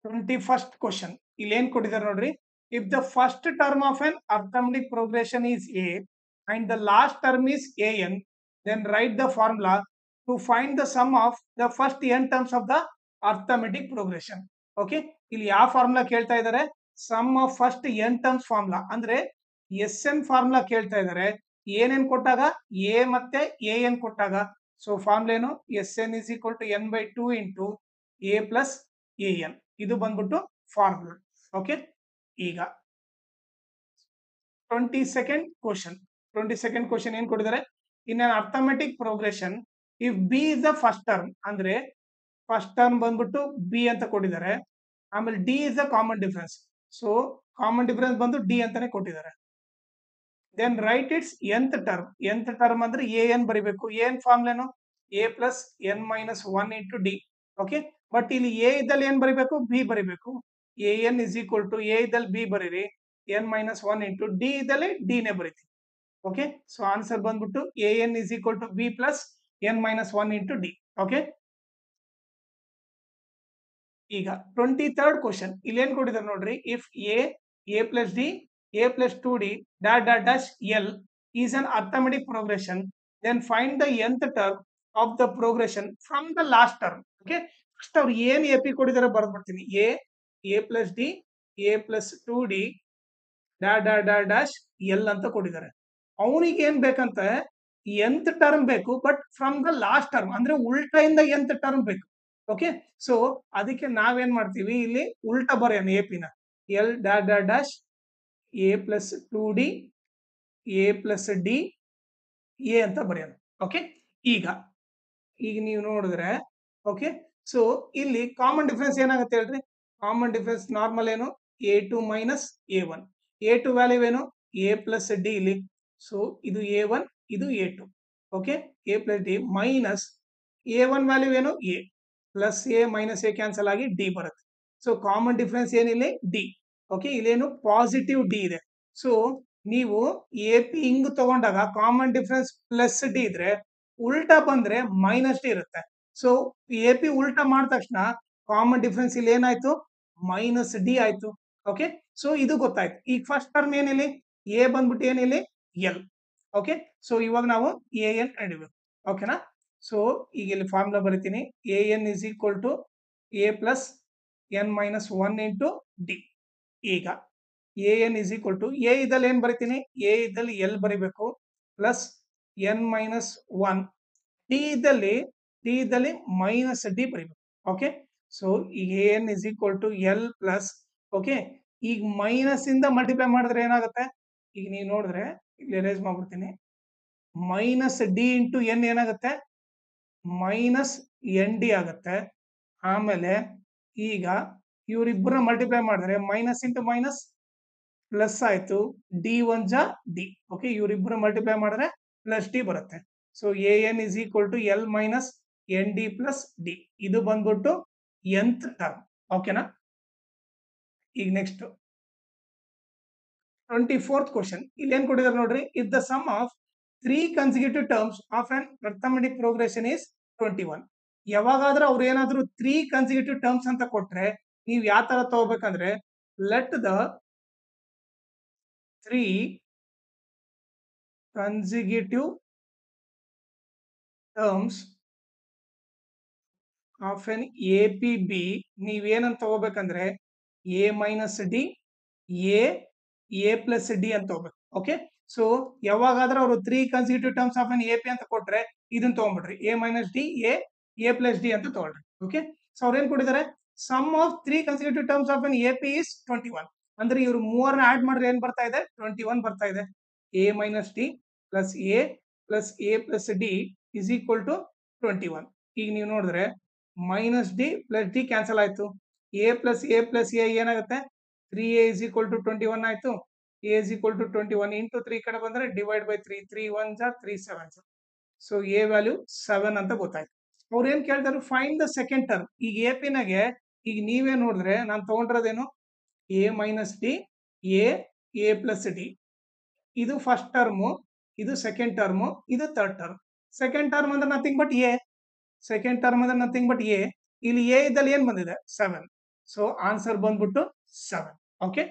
21st question ಇಲ್ಲಿ ಏನ್ ಕೊಟ್ಟಿದ್ದಾರೆ ನೋಡ್ರಿ. If the first term of an arithmetic progression is a and the last term is a n, then write the formula to find the sum of the first n terms of the arithmetic progression. Okay, ಇಲ್ಲಿ ಯಾವ formula ಕೇಳ್ತಾ ಇದ್ದಾರೆ? Sum of first n terms formula ಅಂದ್ರೆ S n formula ಕೇಳ್ತಾ ಇದ್ದಾರೆ. ಏನೇನ್ ಕೊಟ್ಟಾಗ? A ಮತ್ತೆ ಎ ಎನ್ ಕೊಟ್ಟಾಗ. ಸೊ ಫಾರ್ಮುಲಾ ಏನು? S n is equal to n by two into a plus a n. ಇದು ಬಂದ್ಬಿಟ್ಟು ಫಾರ್ಮುಲಾ. ಓಕೆ, ಈಗ 22nd ಕ್ವಶನ್ ಏನ್ ಕೊಟ್ಟಿದ್ದಾರೆ? In an arithmetic progression if b is the first term, ಅಂದ್ರೆ first term ಬಂದ್ಬಿಟ್ಟು b ಅಂತ ಕೊಟ್ಟಿದ್ದಾರೆ. ಆಮೇಲೆ d is the common difference. So common difference ಬಂದು ಡಿ ಅಂತಾನೆ ಕೊಟ್ಟಿದ್ದಾರೆ. Then write its nth term. Nth term ಅಂದ್ರೆ ಎ ಎನ್ ಬರಿಬೇಕು. ಏನ್ ಫಾರ್ಮುಲೇನು? A plus n minus one into d. Okay, but ಇಲ್ಲಿ ಎ ಇದ್ದಲ್ಲಿ ಏನ್ ಬರಿಬೇಕು? ಬಿ ಬರಿಬೇಕು. A n is equal to a ಇದ್ದಲ್ಲಿ ಬಿ ಬರೀರಿ, n minus one into d ಇದ್ದಲ್ಲಿ ಡಿ ನೇ ಬರೀತೀವಿ. ಓಕೆ, ಸೊ ಆನ್ಸರ್ ಬಂದ್ಬಿಟ್ಟು a n is equal to b plus n minus one into d. Okay, ಈಗ 23rd ಕ್ವಶನ್ ಇಲ್ಲಿ ಏನ್ ಕೊಟ್ಟಿದ್ದಾರೆ ನೋಡ್ರಿ. If a plus d a plus two d dot dot dash l is an arithmetic progression, then find the mth term of the progression from the last term. Okay, first ಅವ್ರು ಏನ್ a p ಕೊಟ್ಟಿದ್ದಾರೆ ಬರ್ದ್ಬಿಡ್ತೀನಿ. A plus d a plus two d dot dot dot dash l ಅಂತ ಕೊಟ್ಟಿದ್ದಾರೆ. ಅವನಿಗೆ ಏನ್ ಬೇಕಂತ? Nth term ಬೇಕು, but from the last term ಅಂದ್ರೆ ಉಲ್ಟದಿಂದ ಎಂತ್ ಟರ್ಮ್ ಬೇಕು. ಓಕೆ, ಸೊ ಅದಕ್ಕೆ ನಾವೇನ್ ಮಾಡ್ತೀವಿ, ಇಲ್ಲಿ ಉಲ್ಟಾ ಬರೆಯೋಣ ಎ ಪಿನ. L dot dot dash a plus two d a plus d a ಅಂತ ಬರೆಯೋಣ. ಓಕೆ, ಈಗ ನೀವು ನೋಡಿದ್ರೆ ಓಕೆ, ಸೊ ಇಲ್ಲಿ ಕಾಮನ್ ಡಿಫರೆನ್ಸ್ ಏನಾಗುತ್ತೆ ಹೇಳ್ರಿ? ಕಾಮನ್ ಡಿಫರೆನ್ಸ್ ನಾರ್ಮಲ್ ಏನು? A two minus a one. A two value ಏನು? ಎ ಪ್ಲಸ್ ಡಿ ಇಲ್ಲಿ. ಸೊ ಇದು ಎ ಒನ್, ಇದು a two. Okay, a plus d minus a one value ಏನು? A plus a minus a cancel ಆಗಿ d ಬರುತ್ತೆ. So common difference ಏನಿಲ್ಲ? D. Okay, ಇಲ್ಲೇನು? Positive d ಇದೆ. ಸೊ ನೀವು ಎ ಪಿ ಹಿಂಗ್ ತಗೊಂಡಾಗ ಕಾಮನ್ ಡಿಫರೆನ್ಸ್ ಪ್ಲಸ್ ಡಿ ಇದ್ರೆ, ಉಲ್ಟಾ ಬಂದ್ರೆ ಮೈನಸ್ ಡಿ ಇರುತ್ತೆ. ಸೊ ಎ ಪಿ ಉಲ್ಟಾ ಮಾಡಿದ ತಕ್ಷಣ ಕಾಮನ್ ಡಿಫರೆನ್ಸ್ ಇಲ್ಲಿ ಏನಾಯ್ತು? ಮೈನಸ್ ಡಿ ಆಯ್ತು. ಓಕೆ, ಸೊ ಇದು ಗೊತ್ತಾಯ್ತು. ಈಗ ಫಸ್ಟ್ ಟರ್ಮ್ ಏನಿಲ್ಲಿ? ಎ ಬಂದ್ಬಿಟ್ಟು ಏನಿಲ್ಲಿ? ಎಲ್. ಓಕೆ, ಸೊ ಇವಾಗ ನಾವು ಎ ಎನ್ ಹಿಡಿಬೇಕು. ಓಕೆನಾ? ಸೊ ಈಗ ಇಲ್ಲಿ ಫಾರ್ಮುಲಾ ಬರಿತೀನಿ. A n is equal to a plus n minus one into d. ಈಗ a n is equal to a ಇದ್ದಲ್ಲಿ ಏನ್ ಬರಿತೀನಿ? ಎ ಇದ್ದಲ್ಲಿ ಎಲ್ ಬರಿಬೇಕು plus n minus one. D ಇದ್ದಲ್ಲಿ ಮೈನಸ್ ಡಿ ಬರಿಬೇಕು. ಓಕೆ, ಸೊ ಈಗ a n is equal to l plus. Okay, ಈಗ ಮೈನಸ್ ಇಂದ ಮಲ್ಟಿಪ್ಲೈ ಮಾಡಿದ್ರೆ ಏನಾಗುತ್ತೆ? ಈಗ ನೀವು ನೋಡಿದ್ರೆ ಇಲ್ಲಿ ಎರೇಸ್ ಮಾಡ್ಬಿಡ್ತೀನಿ. ಮೈನಸ್ ಡಿ ಇಂಟು ಎನ್ ಏನಾಗುತ್ತೆ? ಮೈನಸ್ ಎನ್ ಡಿ ಆಗುತ್ತೆ. ಆಮೇಲೆ ಈಗ ಇವರಿಬ್ಬರ ಮಲ್ಟಿಪ್ಲೈ ಮಾಡಿದ್ರೆ ಮೈನಸ್ ಇಂಟು ಮೈನಸ್ ಪ್ಲಸ್ ಆಯ್ತು, ಡಿ ಒನ್ ಜಾ ಡಿ. ಓಕೆ, ಇವರಿಬ್ಬರ ಮಲ್ಟಿಪ್ಲೈ ಮಾಡಿದ್ರೆ ಪ್ಲಸ್ ಡಿ ಬರುತ್ತೆ. So a n is equal to l minus n d plus d. ಇದು ಬಂದ್ಬಿಟ್ಟು ಎಂತ್ ಟರ್ಮ್. ಓಕೆನಾ? ಈಗ ನೆಕ್ಸ್ಟ್ 24th ಕ್ವಶನ್ ಇಲ್ಲಿ ಏನ್ ಕೊಟ್ಟಿದ್ದಾರೆ ನೋಡ್ರಿ. If the sum of 3 consecutive terms of an arithmetic progression is 21. ಯಾವಾಗಾದ್ರೂ ಅವ್ರು ಏನಾದ್ರು 3 ಕನ್ಸಿಕ್ಯೂಟಿವ್ ಟರ್ಮ್ಸ್ ಅಂತ ಕೊಟ್ರೆ ನೀವು ಯಾವ ತರ ತಗೋಬೇಕಂದ್ರೆ, let the 3 consecutive terms of an APB ನೀವೇನಂತ ತಗೋಬೇಕಂದ್ರೆ a minus d a plus d ಅಂತ ತಗೋಬೇಕು. ಓಕೆ, ಸೊ ಯಾವಾಗಾದ್ರೂ ಅವರು 3 consecutive terms of an AP ಅಂತ ಕೊಟ್ರೆ ಇದನ್ನ ತಗೊಂಡ್ಬಿಡ್ರಿ. A minus d a plus d ಅಂತ ತಗೊಳ್ರಿ. ಓಕೆ, ಸೊ ಅವ್ರು ಏನ್ ಕೊಟ್ಟಿದ್ದಾರೆ? Sum of 3 consecutive terms of an AP is 21. ಅಂದ್ರೆ ಇವ್ರು ಮೂವರನ್ನ ಆಡ್ ಮಾಡಿದ್ರೆ ಏನ್ ಬರ್ತಾ ಇದೆ? 21 ಬರ್ತಾ ಇದೆ. A minus d plus a plus d is equal to 21. ಈಗ ನೀವು ನೋಡಿದ್ರೆ minus d plus d cancel ಆಯ್ತು. ಎ ಪ್ಲಸ್ ಎ ಏನಾಗುತ್ತೆ? 3a is equal to 21 ಆಯ್ತು. a is equal to 21 into 3 ಕಡೆ ಬಂದ್ರೆ ಡಿವೈಡ್ ಬೈ 3. 3 1 ಜಾ 3 7. ಸೊ a ವ್ಯಾಲ್ಯೂ 7 ಅಂತ ಗೊತ್ತಾಯ್ತು. ಅವ್ರು ಏನ್ ಕೇಳ್ತಾರೆ? Find the second term. ಈಗ ಎ ಪಿ ನಾಗೆ ಈಗ ನೀವೇ ನೋಡಿದ್ರೆ ನಾನು ತಗೊಂಡಿರೋದೇನು? A minus d a plus d. ಇದು ಫಸ್ಟ್ ಟರ್ಮು, ಇದು ಸೆಕೆಂಡ್ ಟರ್ಮು, ಇದು ಥರ್ಡ್ ಟರ್ಮ್. ಸೆಕೆಂಡ್ ಟರ್ಮ್ ಅಂದ್ರೆ ನಥಿಂಗ್ ಬಟ್ ಎ. ಇಲ್ಲಿ ಎ ಇದ್ದಲ್ಲಿ ಏನ್ ಬಂದಿದೆ? 7. ಸೊ ಆನ್ಸರ್ ಬಂದ್ಬಿಟ್ಟು 7. ಓಕೆ,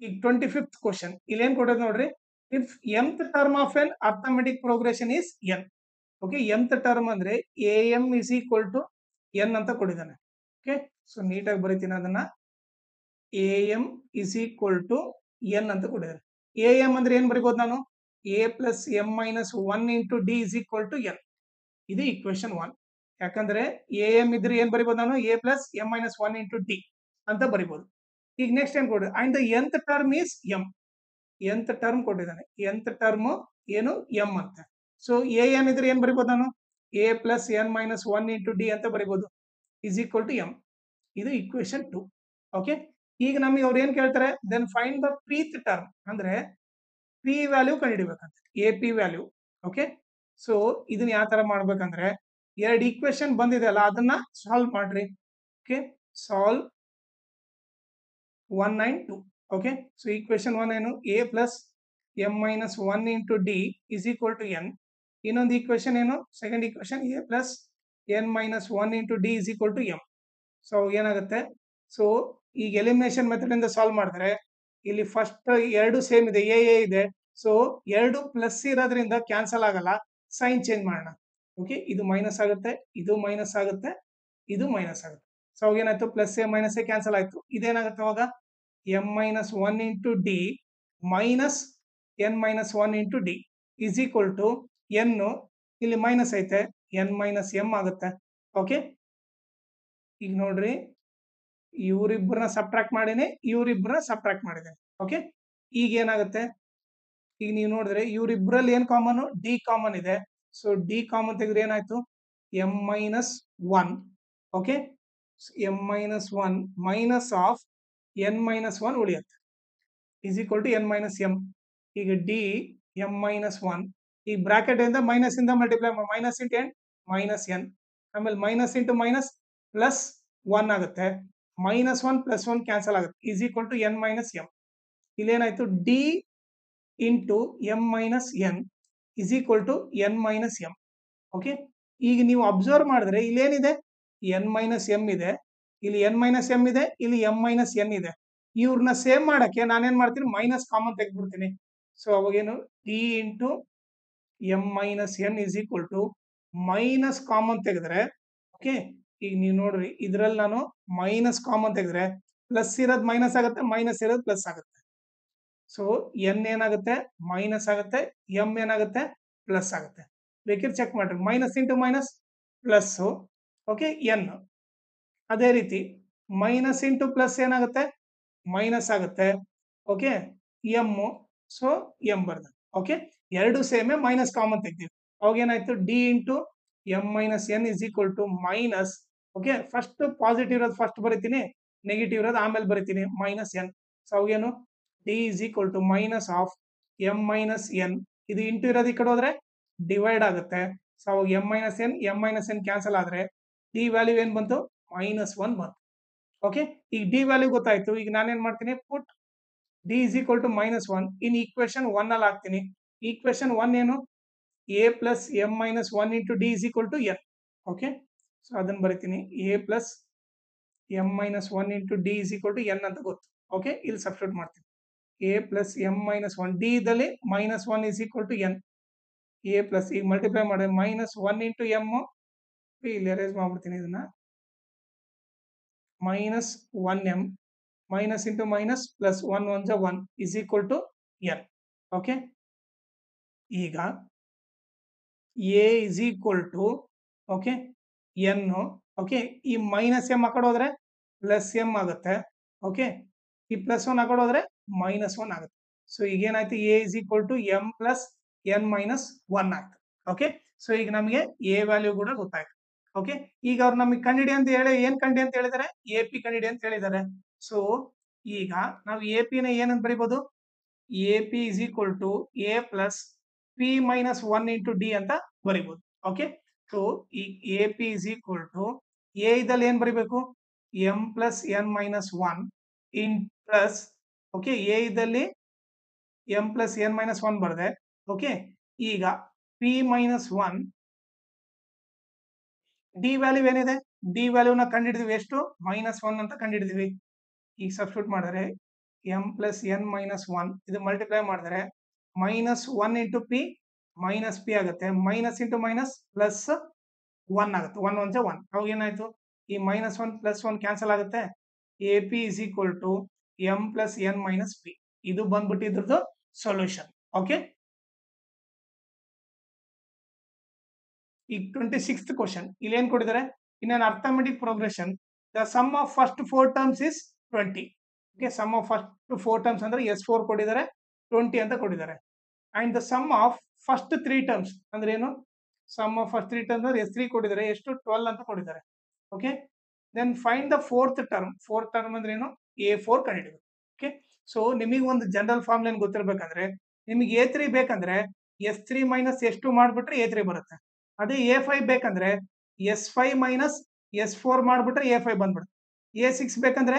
ಈಗ 25th ಕ್ವಶನ್ ಇಲ್ಲಿ ಏನ್ ಕೊಟ್ಟದ್ ನೋಡ್ರಿ. If mth term of an arithmetic progression is n. Okay, mth term ಅಂದ್ರೆ am is equal to n ಅಂತ ಕೊಟ್ಟಿದ್ದಾನೆ. ಓಕೆ, ಸೊ ನೀಟಾಗಿ ಬರೀತೀನಿ ಅದನ್ನ. am is equal to n ಅಂತ ಕೊಟ್ಟಿದ್ದಾನೆ. am ಅಂದ್ರೆ ಏನ್ ಬರೀಬಹುದು ನಾನು? a plus m minus 1 into d is equal to n. ಇದು ಇಕ್ವೇಶನ್ 1. ಯಾಕಂದ್ರೆ am ಇದ್ರೆ ಏನ್ ಬರೀಬಹುದು ನಾನು? a plus m minus 1 into d ಅಂತ ಬರೀಬಹುದು. ಈಗ ನೆಕ್ಸ್ಟ್ ಏನ್ ಕೊಟ್ಟಿದೆ? And the nth term is m. nth term ಕೊಟ್ಟಿದ್ದಾನೆ. nth ಟರ್ಮ್ ಏನು? m ಅಂತ. ಸೊ an ಇದ್ರೆ ಏನ್ ಬರೀಬಹುದು ನಾನು? a plus n minus 1 into d ಅಂತ ಬರೀಬಹುದು, ಇಸ್ ಈಕ್ವಲ್ ಟು m. ಇದು ಇಕ್ವೇಶನ್ 2. ಓಕೆ, ಈಗ ನಮಗೆ ಅವ್ರು ಏನ್ ಕೇಳ್ತಾರೆ? Then find the pth term, ಅಂದ್ರೆ ಪಿ ವ್ಯಾಲ್ಯೂ ಕಂಡುಹಿಡಿಬೇಕಂತ, a p value. Okay, so ಇದನ್ನ ಯಾವ ತರ ಮಾಡ್ಬೇಕಂದ್ರೆ, ಎರಡು ಈಕ್ವೇಶನ್ ಬಂದಿದೆ ಅಲ್ಲ, ಅದನ್ನ ಸಾಲ್ವ್ ಮಾಡ್ರಿ. Okay, solve 1 and 2. Okay, so equation 1 ಏನು? a plus m minus 1 into d is equal to n. ಇನ್ನೊಂದು ಈಕ್ವೇಶನ್ ಏನು? Second equation a plus n minus 1 into d is equal to m. So ಏನಾಗುತ್ತೆ? So ಈಗ elimination method ಇಂದ solve ಮಾಡಿದ್ರೆ ಇಲ್ಲಿ first ಎರಡು same ಇದೆ, ಎ ಇದೆ. ಸೊ ಎರಡು ಪ್ಲಸ್ ಇರೋದ್ರಿಂದ ಕ್ಯಾನ್ಸಲ್ ಆಗಲ್ಲ, ಸೈನ್ ಚೇಂಜ್ ಮಾಡೋಣ. ಓಕೆ, ಇದು ಮೈನಸ್ ಆಗುತ್ತೆ, ಇದು ಮೈನಸ್ ಆಗುತ್ತೆ, ಇದು ಮೈನಸ್ ಆಗುತ್ತೆ. ಸೊ ಅವಾಗ ಏನಾಯ್ತು? Plus a minus a cancel ಆಯ್ತು. ಇದೇನಾಗುತ್ತೆ ಅವಾಗ? M minus 1 into d minus n minus 1 into d is equal to n. ಇಲ್ಲಿ ಮೈನಸ್ ಐತೆ, ಎನ್ ಮೈನಸ್ ಎಂ ಆಗುತ್ತೆ. ಓಕೆ, ಈಗ ನೋಡ್ರಿ, ಇವ್ರಿಬ್ಬರನ್ನ ಸಬ್ಟ್ರಾಕ್ಟ್ ಮಾಡಿನಿ, ಇವ್ರಿಬ್ಬರನ್ನ ಸಬ್ಟ್ರಾಕ್ಟ್ ಮಾಡಿದ್ದೇನೆ. ಓಕೆ, ಈಗ ಏನಾಗುತ್ತೆ? ಈಗ ನೀವು ನೋಡಿದ್ರೆ ಇವ್ರಿಬ್ರಲ್ಲಿ ಏನ್ ಕಾಮನ್? ಡಿ ಕಾಮನ್ ಇದೆ. ಸೊ ಡಿ ಕಾಮನ್ ತೆಗೆದ್ರೆ ಏನಾಯ್ತು? M minus 1. Okay, m minus 1 minus of n minus 1 ಉಳಿಯುತ್ತೆ, is equal to n minus m. ಈಗ ಡಿ ಎಂ ಮೈನಸ್ 1, ಈ ಬ್ರಾಕೆಟ್ ಇಂದ ಮೈನಸ್ ಇಂದ multiply, minus into n minus n, ಆಮೇಲೆ minus into minus plus 1 ಆಗುತ್ತೆ, minus 1 plus 1 cancel ಆಗುತ್ತೆ, is equal to n minus m. ಇಲ್ಲೇನಾಯ್ತು? D into m minus n is equal to n minus m. Okay, ಈಗ ನೀವು observe ಮಾಡಿದ್ರೆ ಇಲ್ಲೇನಿದೆ? N minus M ಇದೆ, ಇಲ್ಲಿ N minus M ಇದೆ, ಇಲ್ಲಿ ಎಂ ಮೈನಸ್ ಎನ್ ಇದೆ. ಇವ್ರನ್ನ ಸೇವ್ ಮಾಡಕ್ಕೆ ನಾನೇನ್ ಮಾಡ್ತೀನಿ? ಮೈನಸ್ ಕಾಮನ್ ತೆಗೆದ್ಬಿಡ್ತೀನಿ. ಸೊ ಅವಾಗೇನು? D into m minus n is equal to minus common ತೆಗೆದ್ರೆ, ಓಕೆ, ಈಗ ನೀವು ನೋಡ್ರಿ, ಇದ್ರಲ್ಲಿ ನಾನು ಮೈನಸ್ ಕಾಮನ್ ತೆಗೆದ್ರೆ ಪ್ಲಸ್ ಇರೋದು ಮೈನಸ್ ಆಗುತ್ತೆ, ಮೈನಸ್ ಇರೋದು ಪ್ಲಸ್ ಆಗುತ್ತೆ. ಸೊ ಎನ್ ಏನಾಗುತ್ತೆ? ಮೈನಸ್ ಆಗುತ್ತೆ, ಎಂ ಏನಾಗುತ್ತೆ? ಪ್ಲಸ್ ಆಗುತ್ತೆ. ಬೇಕಿದ್ರೆ ಚೆಕ್ ಮಾಡ್ರಿ, minus into minus plus. Okay, n. ಅದೇ ರೀತಿ ಮೈನಸ್ ಇಂಟು ಪ್ಲಸ್ ಏನಾಗುತ್ತೆ? ಮೈನಸ್ ಆಗುತ್ತೆ. Okay, m. ಸೊ ಎಂ ಬರ್ದ. ಓಕೆ, ಎರಡು ಸೇಮೆ, ಮೈನಸ್ ಕಾಮನ್ ತೆಗ್ತೀವಿ. ಅವಾಗ ಏನಾಯ್ತು? D into m minus n is equal to minus. Okay, first positive ಇರೋದು ಫಸ್ಟ್ ಬರಿತೀನಿ, ನೆಗೆಟಿವ್ ಇರೋದು ಆಮೇಲೆ ಬರಿತೀನಿ, ಮೈನಸ್ ಎನ್. ಸೊ ಅವಾಗೇನು? D is equal to minus of m minus n. ಇದು ಇಂಟು ಇರೋದು ಈ ಕಡೆ ಹೋದ್ರೆ ಡಿವೈಡ್ ಆಗುತ್ತೆ. ಸೊ ಅವಾಗ ಎಂ ಮೈನಸ್ ಎನ್ ಕ್ಯಾನ್ಸಲ್ ಆದ್ರೆ ಡಿ ವ್ಯಾಲ್ಯೂ ಏನ್ ಬಂತು? ಮೈನಸ್ 1 ಬಂತು. ಓಕೆ, ಈಗ ಡಿ ವ್ಯಾಲ್ಯೂ ಗೊತ್ತಾಯ್ತು. ಈಗ ನಾನೇನ್ ಮಾಡ್ತೀನಿ? Put d is equal to minus 1 in equation 1 ಅಲ್ಲಿ ಹಾಕ್ತೀನಿ. ಈಕ್ವೇಶನ್ 1 ಏನು? A plus m minus 1 into d is equal to n. Okay, so ಅದನ್ನ ಬರಿತೀನಿ, a plus m minus 1 into d is equal to n ಅಂತ ಗೊತ್ತು. Okay, ಇಲ್ಲಿ substitute ಮಾಡ್ತೀನಿ, a plus m minus 1, d ಇದ್ದಲ್ಲಿ minus 1 is equal to n. A plus, ಈಗ multiply ಮಾಡಿ, minus 1 into m, ಇಲ್ಲಿ ಅರೇಂಜ್ ಮಾಡ್ಬಿಡ್ತೀನಿ ಇದನ್ನ, minus 1 m minus into minus plus 1 1 ಜ 1 is equal to n. Okay, ಈಗ a is equal to, okay, n. Okay, ಈ minus m ಆ ಕಡೆ ಹೋದ್ರೆ ಪ್ಲಸ್ ಎಂ ಆಗುತ್ತೆ. ಓಕೆ, ಈ ಪ್ಲಸ್ 1 ಆ ಕಡೆ ಹೋದ್ರೆ ಮೈನಸ್ 1 ಆಗುತ್ತೆ. ಸೊ ಈಗ ಏನಾಯ್ತು? A is equal to m plus n minus 1 ಆಯ್ತು. ಓಕೆ, ಸೊ ಈಗ ನಮಗೆ ಎ ವ್ಯಾಲ್ಯೂ ಕೂಡ ಗೊತ್ತಾಯ್ತು. ಓಕೆ, ಈಗ ಅವ್ರು ನಮಗೆ ಕಂಡಿಡಿ ಅಂತ ಹೇಳಿ, ಏನ್ ಕಂಡಿ ಅಂತ ಹೇಳಿದಾರೆ? ಎ ಪಿ ಕಂಡಿಡಿ ಅಂತ ಹೇಳಿದ್ದಾರೆ. ಸೊ ಈಗ ನಾವು ಎ ಪಿ ನ ಏನಂತ ಬರೀಬಹುದು? A p is equal to a plus p minus 1 into d ಅಂತ ಬರೀಬಹುದು. ಓಕೆ, ಸೊ ಈ a p is equal to, a ಇದ್ದಲ್ಲಿ ಏನ್ ಬರೀಬೇಕು? M plus n minus 1 in plus, okay, a ಇದ್ದಲ್ಲಿ ಎಂ ಪ್ಲಸ್ ಎನ್ ಮೈನಸ್ 1 ಬರ್ದೆ. Okay, ಈಗ p minus 1, d value ಏನಿದೆ? ಡಿ ವ್ಯಾಲ್ಯೂನ ಕಂಡಿಡಿದ್ವಿ ಎಷ್ಟು -1 ಅಂತ ಕಂಡಿಡಿದ್ವಿ. ಈಗ ಸಬ್ಸ್ಟಿಟ್ಯೂಟ್ ಮಾಡಿದ್ರೆ m ಪ್ಲಸ್ n ಮೈನಸ್ 1 ಇದು ಮಲ್ಟಿಪ್ಲೈ ಮಾಡಿದ್ರೆ -1 ಇಂಟು ಪಿ ಮೈನಸ್ ಪಿ ಆಗುತ್ತೆ, ಮೈನಸ್ ಇಂಟು ಮೈನಸ್ ಪ್ಲಸ್ 1 ಆಗುತ್ತೆ, 1 1 1. ಅವಾಗ ಏನಾಯ್ತು ಈ -1 ಪ್ಲಸ್ 1 ಕ್ಯಾನ್ಸಲ್ ಆಗುತ್ತೆ, a p is equal to m plus n minus p. ಇದು ಬಂದ್ಬಿಟ್ಟು ಇದ್ರದ್ದು ಸೊಲ್ಯೂಷನ್. ಓಕೆ, ಈಗ 26th ಕ್ವಶನ್ ಇಲ್ಲಿ ಏನ್ ಕೊಟ್ಟಿದ್ದಾರೆ, in an arithmetic progression the sum of first 4 terms is 20. Okay, sum of first 4 terms ಅಂದ್ರೆ S4 ಕೊಟ್ಟಿದ್ದಾರೆ, 20 ಅಂತ ಕೊಟ್ಟಿದ್ದಾರೆ. And the sum of first 3 terms ಅಂದ್ರೆ ಏನು, ಸಮ್ ಆಫ್ ಫಸ್ಟ್ 3 ಟರ್ಮ್ಸ್ ಅಂದ್ರೆ S3 ಕೊಟ್ಟಿದ್ದಾರೆ, ಎಷ್ಟು 12 ಅಂತ ಕೊಟ್ಟಿದ್ದಾರೆ. Okay, then find the fourth term ಅಂದ್ರೆ ಏನು, A4 ಕಂಡುಹಿಡಿಬೇಕು. ಓಕೆ, ಸೊ ನಿಮಗೆ ಒಂದು ಜನರಲ್ ಫಾರ್ಮುಲಾ ಏನು ಗೊತ್ತಿರಬೇಕಂದ್ರೆ, ನಿಮಗೆ A3 ಬೇಕಂದ್ರೆ S3 ಮೈನಸ್ S2 ಮಾಡ್ಬಿಟ್ರೆ A3 ಬರುತ್ತೆ. ಅದೇ A5 ಬೇಕಂದ್ರೆ S5 ಮೈನಸ್ S4 ಮಾಡ್ಬಿಟ್ರೆ A5 ಬಂದ್ಬಿಡುತ್ತೆ. A6 ಬೇಕಂದ್ರೆ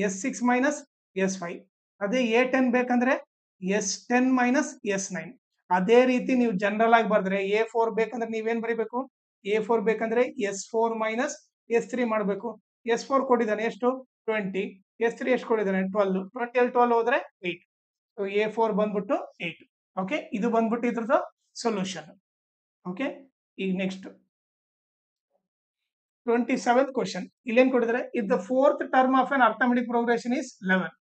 S6 ಮೈನಸ್ S5. ಅದೇ A10 ಬೇಕಂದ್ರೆ S10 ಮೈನಸ್ S9. ಅದೇ ರೀತಿ ನೀವು ಜನರಲ್ ಆಗಿ ಬರ್ದ್ರೆ A4 ಬೇಕಂದ್ರೆ ನೀವೇನ್ ಬರೀಬೇಕು, A4 ಬೇಕಂದ್ರೆ S4 ಮೈನಸ್ S3 ಮಾಡಬೇಕು. S4 ಕೊಟ್ಟಿದ್ದಾನೆ ಎಷ್ಟು 20, S3 ಎಷ್ಟು ಕೊಟ್ಟಿದ್ದಾನೆ 12, 20 ಅಲ್ಲಿ 12 ಹೋದ್ರೆ 8. ಸೊ A4 ಬಂದ್ಬಿಟ್ಟು 8. ಓಕೆ, ಇದು ಬಂದ್ಬಿಟ್ಟು ಇದ್ರದ್ದು ಸೊಲ್ಯೂಷನ್. ಓಕೆ, ಈಗ ನೆಕ್ಸ್ಟ್ 27th ಕ್ವಶನ್ ಇಲ್ಲೇನ್ ಕೊಟ್ಟಿದ್ದಾರೆ, if the fourth term of an arithmetic progression is 11.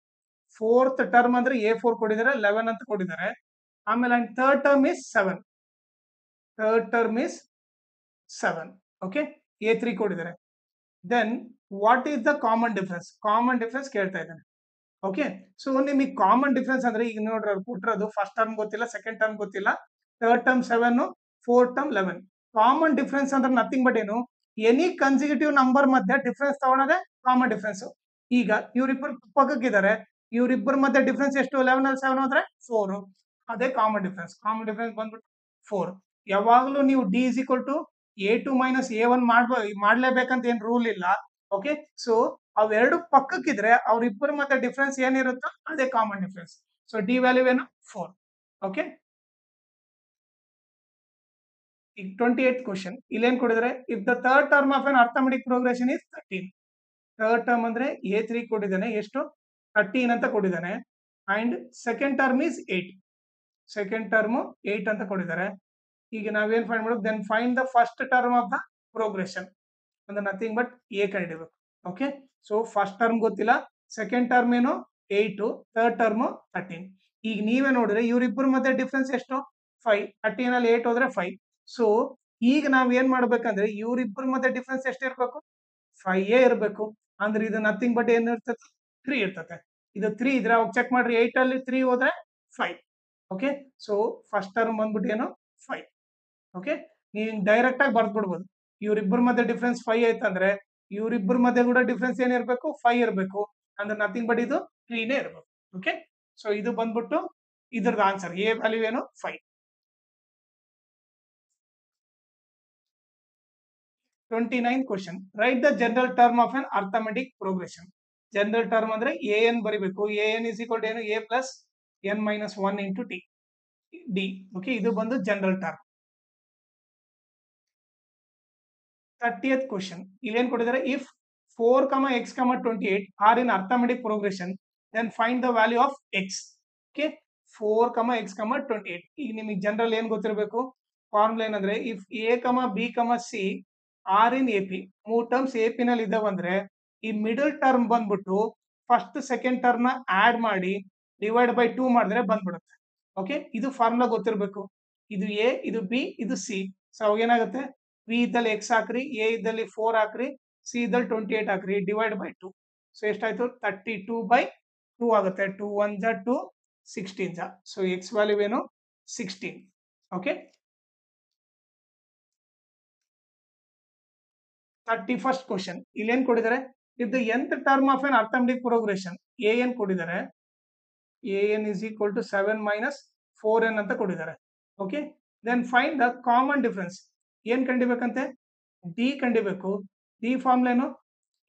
Fourth term ಅಂದ್ರೆ A4 ಕೊಟ್ಟಿದ್ದಾರೆ, 11 ಅಂತ ಕೊಟ್ಟಿದ್ದಾರೆ. ಆಮೇಲೆ and third term is 7. Okay, A3 ಕೊಟ್ಟಿದ್ದಾರೆ. Then what is the common difference ಕೇಳ್ತಾ ಇದ್ದಾನೆ. ಓಕೆ, ಸೊ ನಿಮಗೆ ಕಾಮನ್ ಡಿಫರೆನ್ಸ್ ಅಂದ್ರೆ ಈಗ ನೋಡ್ರಿ ಅವ್ರು ಕೊಟ್ಟಿರೋದು ಫಸ್ಟ್ ಟರ್ಮ್ ಗೊತ್ತಿಲ್ಲ, ಸೆಕೆಂಡ್ ಟರ್ಮ್ ಗೊತ್ತಿಲ್ಲ, third term 7, fourth term 11. Common difference ಅಂದ್ರೆ ನಥಿಂಗ್ ಬಟ್ ಏನು, ಎನಿ ಕನ್ಸಿಕ್ಯೂಟಿವ್ ನಂಬರ್ ಮಧ್ಯೆ ಡಿಫರೆನ್ಸ್ ತಗೊಳೋದೇ ಕಾಮನ್ ಡಿಫರೆನ್ಸ್. ಈಗ ಇವ್ರಿಬ್ಬರು ಪಕ್ಕಕ್ಕಿದ್ದಾರೆ, ಇವ್ರಿಬ್ಬರ ಮಧ್ಯೆ ಡಿಫರೆನ್ಸ್ ಎಷ್ಟು, 11 ಅಲ್ಲಿ 7 ಹೋದ್ರೆ 4. ಅದೇ ಕಾಮನ್ ಡಿಫರೆನ್ಸ್ ಬಂದ್ಬಿಟ್ಟು 4. ಯಾವಾಗಲೂ ನೀವು d is equal to A2 minus A1 ಮಾಡ್ಲೇಬೇಕಂತ ಏನ್ ರೂಲ್ ಇಲ್ಲ. ಓಕೆ, ಸೊ ಅವೆರಡು ಪಕ್ಕಕ್ಕಿದ್ರೆ ಅವ್ರಿಬ್ಬರ ಮಧ್ಯೆ ಡಿಫರೆನ್ಸ್ ಏನಿರುತ್ತೋ ಅದೇ common difference. So d value ಏನು 4. ಓಕೆ, ಈಗ 28th ಕ್ವಶನ್ ಇಲ್ಲೇನ್ ಕೊಟ್ಟಿದ್ದಾರೆ, if the third term of an arithmetic progression is 13. Third term ಅಂದ್ರೆ A3 ಕೊಟ್ಟಿದ್ದಾನೆ, ಎಷ್ಟು 13 ಅಂತ ಕೊಟ್ಟಿದ್ದಾನೆ. And second term is 8. Second term 8 ಅಂತ ಕೊಟ್ಟಿದ್ದಾರೆ. ಈಗ ನಾವೇನ್ ಫೈಂಡ್ ಮಾಡೋದು, then find the first term of the progression ಅಂದ್ರೆ ನಥಿಂಗ್ ಬಟ್ A ಕಂಡಿಡಬೇಕು. ಓಕೆ, ಸೊ ಫಸ್ಟ್ ಟರ್ಮ್ ಗೊತ್ತಿಲ್ಲ, ಸೆಕೆಂಡ್ ಟರ್ಮ್ ಏನು 8, ಥರ್ಡ್ ಟರ್ಮ್ 13. ಈಗ ನೀವೇ ನೋಡಿದ್ರೆ ಇವ್ರಿಬ್ಬರ ಮಧ್ಯೆ ಡಿಫರೆನ್ಸ್ ಎಷ್ಟು 5, 13 ಅಲ್ಲಿ 8 ಹೋದ್ರೆ 5. ಸೊ ಈಗ ನಾವ್ ಏನ್ ಮಾಡ್ಬೇಕಂದ್ರೆ ಇವ್ರಿಬ್ಬರ ಮಧ್ಯೆ ಡಿಫರೆನ್ಸ್ ಎಷ್ಟು ಇರ್ಬೇಕು, 5 ಇರಬೇಕು. ಅಂದ್ರೆ ಇದು ನಥಿಂಗ್ ಬಟ್ ಏನ್ ಇರ್ತದೆ 3 ಇರ್ತದೆ. ಇದು 3 ಇದ್ರೆ ಅವಾಗ ಚೆಕ್ ಮಾಡ್ರಿ, 8 ಅಲ್ಲಿ 3 ಹೋದ್ರೆ 5. ಓಕೆ, ಸೊ ಫಸ್ಟ್ ಟರ್ಮ್ ಬಂದ್ಬಿಟ್ಟು ಏನು 5. ಓಕೆ, ನೀವು ಡೈರೆಕ್ಟ್ ಆಗಿ ಬರ್ದ್ಬಿಡ್ಬೋದು, ಇವ್ರಿಬ್ಬರ ಮಧ್ಯೆ ಡಿಫರೆನ್ಸ್ 5 ಐತಂದ್ರೆ ಇವ್ರಿಬ್ಬರ ಮಧ್ಯೆ ಕೂಡ ಡಿಫರೆನ್ಸ್ ಏನಿರ್ಬೇಕು 5 ಇರಬೇಕು. ಅಂದ್ರೆ ನಥಿಂಗ್ ಬಟ್ ಇದು 3ನೇ ಇರಬೇಕು. ಓಕೆ, ಸೊ ಇದು ಬಂದ್ಬಿಟ್ಟು ಇದ್ರದ್ದು ಆನ್ಸರ್, ಎ ವ್ಯಾಲ್ಯೂ ಏನು 5. 29th question, write the general term of an arithmetic progression. General term ಅಂದ್ರೆ AN ಬರಿಬೇಕು. AN ಇಸ್ ಈಕ್ವಲ್ ಟು ಏನು, A plus N minus 1 into d. Okay, ಇದು ಬಂದು ಜನರಲ್ ಟರ್ಮ್. 30th ಕ್ವಶನ್ ಇಲ್ಲೇನ್ ಕೊಟ್ಟಿದ್ದಾರೆ, if 4, x, 28 are in arithmetic progression then find the value of x. Okay, 4, x, 28. ಈಗ ನಿಮಗೆ general ಏನ್ ಗೊತ್ತಿರಬೇಕು, ಫಾರ್ಮುಲಾ ಏನಂದ್ರೆ if A, B, C are in AP, 3 terms AP ನಲ್ಲಿ ಇದಾವಂದ್ರೆ ಈ ಮಿಡಲ್ ಟರ್ಮ್ ಬಂದ್ಬಿಟ್ಟು ಫಸ್ಟ್ ಸೆಕೆಂಡ್ ಟರ್ಮ್ ನ ಆಡ್ ಮಾಡಿ ಡಿವೈಡ್ ಬೈ 2 ಮಾಡಿದ್ರೆ ಬಂದ್ಬಿಡುತ್ತೆ. ಓಕೆ, ಇದು ಫಾರ್ಮುಲಾ ಗೊತ್ತಿರಬೇಕು. ಇದು A, ಇದು B, ಇದು C. ಸೊ ಅವಾಗ ಏನಾಗುತ್ತೆ, B ಇದ್ದಲ್ಲಿ x ಹಾಕ್ರಿ, A ಇದ್ದಲ್ಲಿ 4 ಹಾಕ್ರಿ, C ಇದ್ದಲ್ಲಿ 28 ಹಾಕ್ರಿ, ಡಿವೈಡ್ ಬೈ 2. ಸೊ ಎಷ್ಟಾಯ್ತು 32/2 ಆಗುತ್ತೆ. 2 1 ಜ 2, 16 ಜ. ಸೊ x ವ್ಯಾಲ್ಯೂ ಏನು 16. ಓಕೆ, 31st ಕ್ವಶನ್ ಇಲ್ಲೇನ್ ಕೊಟ್ಟಿದ್ದಾರೆ, if the nth term of an arithmetic progression AN ಕೊಟ್ಟಿದ್ದಾರೆ, AN is equal to 7 minus 4n ಅಂತ ಕೊಟ್ಟಿದ್ದಾರೆ. Okay, then find the common difference. ಏನ್ ಕಂಡಿಬೇಕಂತೆ, ಡಿ ಕಂಡಿಬೇಕು. ಡಿ ಫಾರ್ಮುಲಾ ಏನು,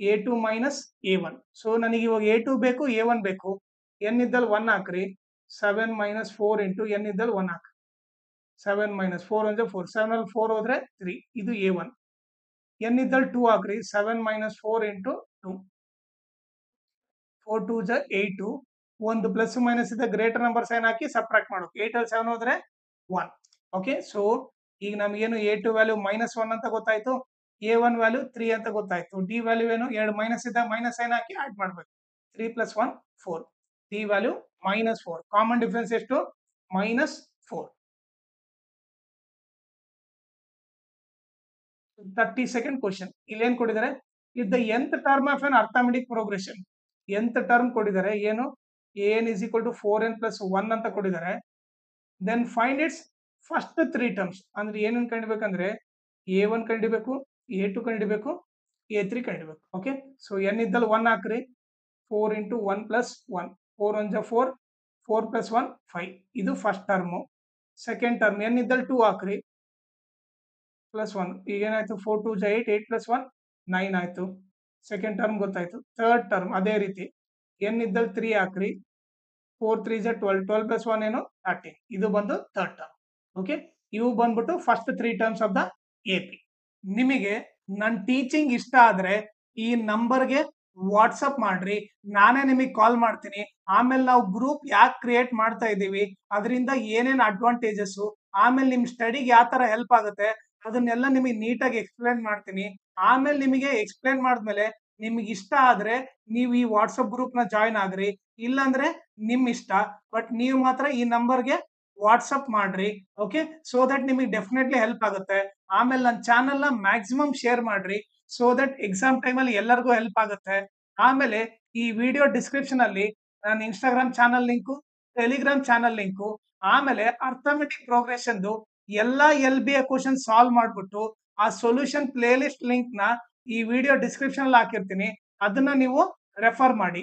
A2 ಮೈನಸ್ A1. ಸೊ ನನಗೆ ಇವಾಗ A2 ಬೇಕು, A1 ಬೇಕು. n ಇದ್ದಲ್ಲಿ 1 ಹಾಕ್ರಿ, 7 ಮೈನಸ್ 4 ಇಂಟು n ಇದ್ದಲ್ಲಿ 1 ಹಾಕ್ರಿ. 7 ಮೈನಸ್ 4 ಅಂದ್ರೆ 4, 7 ಅಲ್ಲಿ 4 ಹೋದ್ರೆ 3. ಇದು A1. n ಇದ್ದಲ್ಲಿ 2 ಹಾಕ್ರಿ 7 minus 4 into 2 4 2 is 8 ಒಂದು ಪ್ಲಸ್ ಮೈನಸ್ ಇದೆ ಗ್ರೇಟರ್ ನಂಬರ್ ಸೈನ್ ಹಾಕಿ ಸಬ್ಟ್ರಾಕ್ಟ್ ಮಾಡಬೇಕು 8 ಅಲ್ಲಿ 7 ಹೋದ್ರೆ 1 ಓಕೆ ಸೊ ಈಗ ನಮಗೇನು a2 ವ್ಯಾಲ್ಯೂ -1 ಅಂತ ಗೊತ್ತಾಯ್ತು a1 ವ್ಯಾಲ್ಯೂ 3 ಅಂತ ಗೊತ್ತಾಯ್ತು d ವ್ಯಾಲ್ಯೂ ಏನು ಎರಡು ಮೈನಸ್ ಇದೆ ಮೈನಸ್ ಸೈನ್ ಹಾಕಿ ಆಡ್ ಮಾಡಬೇಕು 3 + 1 4 d ವ್ಯಾಲ್ಯೂ -4 ಕಾಮನ್ ಡಿಫರೆನ್ಸ್ ಎಷ್ಟು -4 32nd ಕ್ವೆಶ್ಚನ್ ಇಲ್ಲಿ ಏನು ಕೊಟ್ಟಿದ್ದಾರೆ if the nth term of an arithmetic progression nth term ಕೊಟ್ಟಿದ್ದಾರೆ ಏನು an is equal to 4n plus 1 ಅಂತ ಕೊಟ್ಟಿದ್ದಾರೆ then find its first 3 terms ಅಂದ್ರೆ ಏನೇನು ಕಂಡಿಬೇಕಂದ್ರೆ a1 ಕಂಡಿಬೇಕು a2 ಕಂಡಿಬೇಕು a3 ಕಂಡಿಬೇಕು ಓಕೆ ಸೊ n ಇದ್ದಲ್ಲಿ 1 ಹಾಕ್ರಿ 4 into 1 plus 1 4 1 4 4 plus 1 5 ಇದು first term second term n ಇದ್ದಲ್ಲಿ 2 ಹಾಕ್ರಿ ಪ್ಲಸ್ 1 ಈಗ ಏನಾಯ್ತು 4 2 8 8 plus 1 9 ಆಯ್ತು ಸೆಕೆಂಡ್ ಟರ್ಮ್ ಗೊತ್ತಾಯ್ತು ಥರ್ಡ್ ಟರ್ಮ್ ಅದೇ ರೀತಿ n ಇದ್ದಲ್ಲಿ 3 ಹಾಕ್ರಿ 4 3 12 12 plus 1 ಏನು 13 ಇದು ಬಂದು ಥರ್ಡ್ ಟರ್ಮ್ ಓಕೆ ಇವು ಬಂದ್ಬಿಟ್ಟು first 3 terms of the AP ನಿಮಗೆ ನನ್ನ ಟೀಚಿಂಗ್ ಇಷ್ಟ ಆದ್ರೆ ಈ ನಂಬರ್ಗೆ ವಾಟ್ಸಪ್ ಮಾಡ್ರಿ ನಾನೇ ನಿಮಗೆ ಕಾಲ್ ಮಾಡ್ತೀನಿ ಆಮೇಲೆ ನಾವು ಗ್ರೂಪ್ ಯಾಕೆ ಕ್ರಿಯೇಟ್ ಮಾಡ್ತಾ ಇದ್ದೀವಿ ಅದರಿಂದ ಏನೇನು ಅಡ್ವಾಂಟೇಜಸ್ ಆಮೇಲೆ ನಿಮ್ ಸ್ಟಡಿಗೆ ಯಾವ ತರ ಹೆಲ್ಪ್ ಆಗುತ್ತೆ ಅದನ್ನೆಲ್ಲ ನಿಮಗೆ ನೀಟಾಗಿ ಎಕ್ಸ್ಪ್ಲೇನ್ ಮಾಡ್ತೀನಿ ಆಮೇಲೆ ನಿಮಗೆ ಎಕ್ಸ್ಪ್ಲೇನ್ ಮಾಡಿದ್ಮೇಲೆ ನಿಮ್ಗೆ ಇಷ್ಟ ಆದ್ರೆ ನೀವು ಈ ವಾಟ್ಸಪ್ ಗ್ರೂಪ್ ನ ಜಾಯಿನ್ ಆಗ್ರಿ ಇಲ್ಲಾಂದ್ರೆ ನಿಮ್ ಇಷ್ಟ ಬಟ್ ನೀವು ಮಾತ್ರ ಈ ನಂಬರ್ಗೆ ವಾಟ್ಸಪ್ ಮಾಡ್ರಿ ಓಕೆ ಸೊ ದಟ್ ನಿಮಗೆ ಡೆಫಿನೆಟ್ಲಿ ಹೆಲ್ಪ್ ಆಗುತ್ತೆ ಆಮೇಲೆ ನನ್ನ ಚಾನೆಲ್ ನ ಮ್ಯಾಕ್ಸಿಮಮ್ ಶೇರ್ ಮಾಡ್ರಿ ಸೊ ದಟ್ ಎಕ್ಸಾಮ್ ಟೈಮ್ ಅಲ್ಲಿ ಎಲ್ಲರಿಗೂ ಹೆಲ್ಪ್ ಆಗುತ್ತೆ ಆಮೇಲೆ ಈ ವಿಡಿಯೋ ಡಿಸ್ಕ್ರಿಪ್ಷನ್ ಅಲ್ಲಿ ನನ್ನ Instagram channel link Telegram channel link ಆಮೇಲೆ ಅರ್ಥಮೆಟಿಕ್ ಪ್ರೋಗ್ರೆಷನ್ ಎಲ್ಲಾ LBA ಕ್ವಶನ್ ಸಾಲ್ವ್ ಮಾಡ್ಬಿಟ್ಟು ಆ ಸೊಲ್ಯೂಷನ್ ಪ್ಲೇ ಲಿಸ್ಟ್ ಲಿಂಕ್ ನ ಈ ವಿಡಿಯೋ ಡಿಸ್ಕ್ರಿಪ್ಷನ್ ಅಲ್ಲಿ ಹಾಕಿರ್ತೀನಿ ಅದನ್ನ ನೀವು ರೆಫರ್ ಮಾಡಿ